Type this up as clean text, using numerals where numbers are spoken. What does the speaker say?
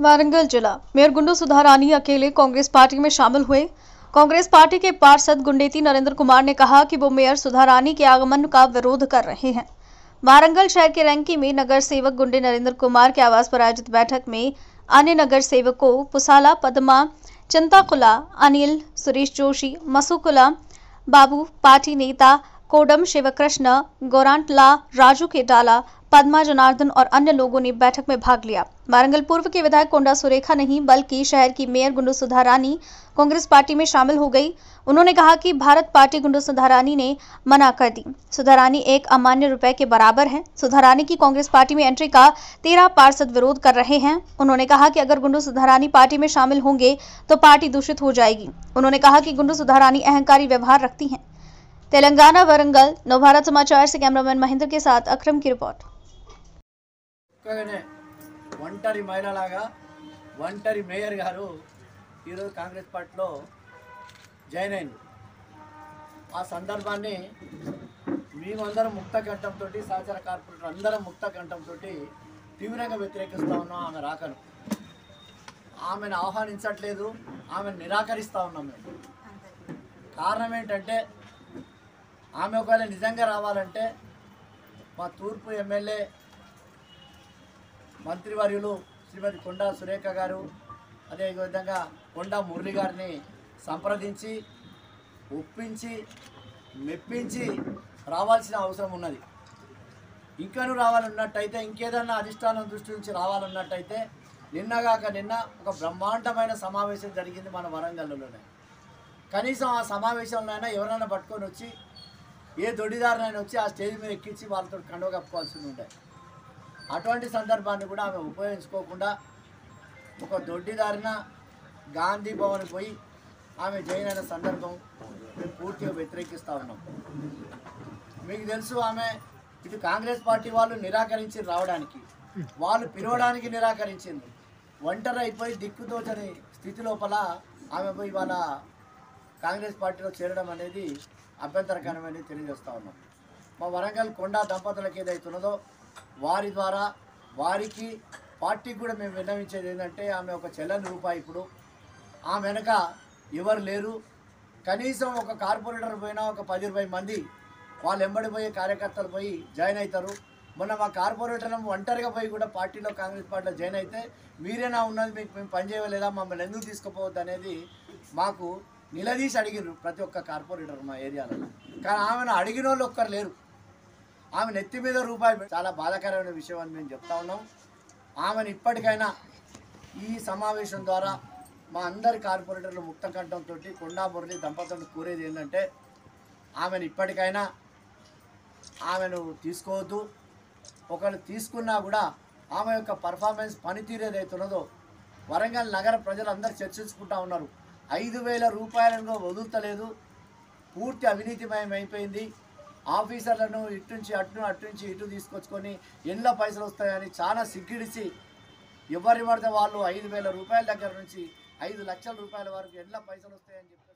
वारंगल जिला मेयर गुंडू सुधारानी अकेले कांग्रेस पार्टी में शामिल हुए। कांग्रेस पार्टी के पार्षद गुंडेती नरेंद्र कुमार ने कहा कि वो मेयर सुधारानी के आगमन का विरोध कर रहे हैं। वारंगल शहर के रैंकी में नगर सेवक गुंडे नरेंद्र कुमार के आवास पर आयोजित बैठक में अन्य नगर सेवकों पुसाला, पद्मा, चिंताकुला, अनिल, सुरेश जोशी, मसुकुला, बाबू, पार्टी नेता कोडम शिवकृष्ण, गोरांटला, राजू केटाला, पद्मा, जनार्दन और अन्य लोगों ने बैठक में भाग लिया। वारंगल पूर्व के विधायक कोंडा सुरेखा नहीं बल्कि शहर की मेयर गुंडू सुधारानी कांग्रेस पार्टी में शामिल हो गई। उन्होंने कहा कि भारत पार्टी गुंडू सुधारानी ने मना कर दी। सुधारानी एक अमान्य रुपए के बराबर है। सुधारानी की कांग्रेस पार्टी में एंट्री का 13 पार्षद विरोध कर रहे हैं। उन्होंने कहा कि अगर गुंडू सुधारानी पार्टी में शामिल होंगे तो पार्टी दूषित हो जाएगी। उन्होंने कहा कि गुंडू सुधारानी अहंकारी व्यवहार रखती हैं। तेलंगाना वारंगल नवभारत समाचार से कैमरामैन महेंद्र के साथ अक्रम की रिपोर्ट। ఒంటరి మహిళలాగా ఒంటరి మేయర్ గారు ఈరోజు కాంగ్రెస్ పార్టీలో జాయిన్ అయింది। ఆ సందర్భాన్ని మేమందరం ముక్త కంఠంతో సహచర కార్పొరేటర్ అందరం ముక్త కంఠంతో తీవ్రంగా వ్యతిరేకిస్తూ ఉన్నాం। ఆమె రాకను ఆమెను ఆహ్వానించట్లేదు, ఆమెను నిరాకరిస్తూ ఉన్నాం మేము। కారణం ఏంటంటే ఆమె ఒకవేళ నిజంగా రావాలంటే మా తూర్పు ఎమ్మెల్యే మంత్రివర్యులు శ్రీమతి కొండా సురేఖ గారు అదేవిధంగా కొండా మురళి గారిని సంప్రదించి ఒప్పించి మెప్పించి రావాల్సిన అవసరం ఉన్నది। ఇంకనూ రావాలన్నట్టయితే ఇంకేదన్నా అధిష్టానం దృష్టి నుంచి రావాలన్నట్టయితే నిన్నగాక నిన్న ఒక బ్రహ్మాండమైన సమావేశం జరిగింది మన వరంగల్లోనే। కనీసం ఆ సమావేశంలోనైనా ఎవరైనా పట్టుకొని వచ్చి ఏ దొడ్డిదారునైనా వచ్చి ఆ స్టేజ్ మీద ఎక్కించి వాళ్ళతో కండువ కప్పుకోవాల్సి ఉంటాయి। అటువంటి సందర్భాన్ని కూడా ఆమె ఉపయోగించుకోకుండా ఒక దొడ్డిదారిన గాంధీ భవన్ పోయి ఆమె జాయిన్ అయిన సందర్భం మేము పూర్తిగా వ్యతిరేకిస్తూ ఉన్నాం। మీకు తెలుసు ఆమె ఇటు కాంగ్రెస్ పార్టీ వాళ్ళు నిరాకరించి రావడానికి, వాళ్ళు పిలవడానికి నిరాకరించింది। ఒంటరి అయిపోయి దిక్కుతోచని స్థితి లోపల ఆమె పోయి వాళ్ళ కాంగ్రెస్ పార్టీలో చేరడం అనేది అభ్యంతరకరమని తెలియజేస్తూ ఉన్నాం। మా వరంగల్ కొండా దంపతులకు ఏదైతున్నదో వారి ద్వారా వారికి పార్టీకి కూడా మేము విన్నవించేది ఏంటంటే ఆమె ఒక చెల్లని రూపాయి, ఇప్పుడు ఆమె వెనక ఎవరు లేరు। కనీసం ఒక కార్పొరేటర్ పోయినా ఒక 10-20 మంది వాళ్ళు ఎంబడిపోయే కార్యకర్తలు పోయి జాయిన్ అవుతారు। మొన్న మా కార్పొరేటర్ ఒంటరిగా పోయి కూడా పార్టీలో కాంగ్రెస్ పార్టీలో జాయిన్ అయితే మీరేనా ఉన్నది, మీకు మేము పనిచేయలేదా, మమ్మల్ని ఎందుకు తీసుకుపోవద్దు అనేది మాకు నిలదీసి అడిగినారు ప్రతి ఒక్క కార్పొరేటర్ మా ఏరియాలో। కానీ ఆమెను అడిగిన వాళ్ళు ఒక్కరు లేరు। ఆమె నెత్తి మీద రూపాయి చాలా బాధాకరమైన విషయం అని మేము చెప్తా ఉన్నాం। ఆమెను ఇప్పటికైనా ఈ సమావేశం ద్వారా మా అందరి కార్పొరేటర్లు ముక్త కంఠంతో కొండా మురళి దంపతులను కోరేది ఏంటంటే ఆమెను ఇప్పటికైనా ఆమెను తీసుకోవద్దు। ఒకరు తీసుకున్నా కూడా ఆమె యొక్క పర్ఫార్మెన్స్ పనితీరు ఏదైతున్నదో వరంగల్ నగర ప్రజలందరూ చర్చించుకుంటా ఉన్నారు। 5,000 రూపాయలను వదులుతలేదు, పూర్తి అవినీతిమయం అయిపోయింది। ఆఫీసర్లను ఇటు నుంచి అటు నుంచి ఇటు తీసుకొచ్చుకొని ఎన్నో పైసలు వస్తాయని చాలా సిగ్గిడిచి ఎవరిని పడితే వాళ్ళు 5,000 రూపాయల దగ్గర నుంచి 5 లక్షల రూపాయల వరకు ఎన్నో పైసలు వస్తాయని చెప్పి